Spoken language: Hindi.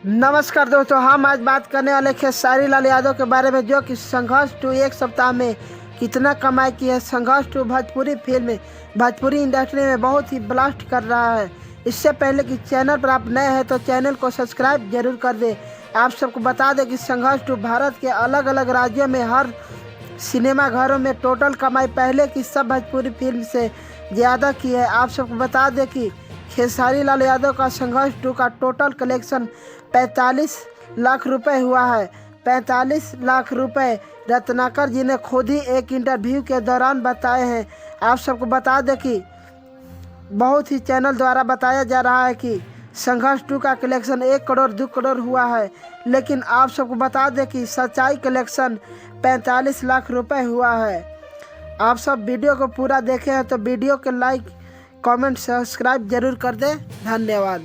नमस्कार दोस्तों, हम आज बात करने वाले खेसारी लाल यादव के बारे में, जो कि संघर्ष 2 एक सप्ताह में कितना कमाई की है। संघर्ष 2 भोजपुरी फिल्म भोजपुरी इंडस्ट्री में बहुत ही ब्लास्ट कर रहा है। इससे पहले कि चैनल पर आप नए हैं तो चैनल को सब्सक्राइब जरूर कर दें। आप सबको बता दें कि संघर्ष 2 भारत के अलग अलग राज्यों में हर सिनेमा घरों में टोटल कमाई पहले की सब भोजपुरी फिल्म से ज़्यादा की है। आप सबको बता दें कि खेसारी लाल यादव का संघर्ष 2 का टोटल कलेक्शन 45 लाख रुपए हुआ है। 45 लाख रुपए रत्नाकर जी ने खुद ही एक इंटरव्यू के दौरान बताए हैं। आप सबको बता दें कि बहुत ही चैनल द्वारा बताया जा रहा है कि संघर्ष 2 का कलेक्शन 1 करोड़ 2 करोड़ हुआ है, लेकिन आप सबको बता दें कि सच्चाई कलेक्शन 45 लाख रुपए हुआ है। आप सब वीडियो को पूरा देखे हैं तो वीडियो को लाइक कमेंट सब्सक्राइब जरूर कर दें। धन्यवाद।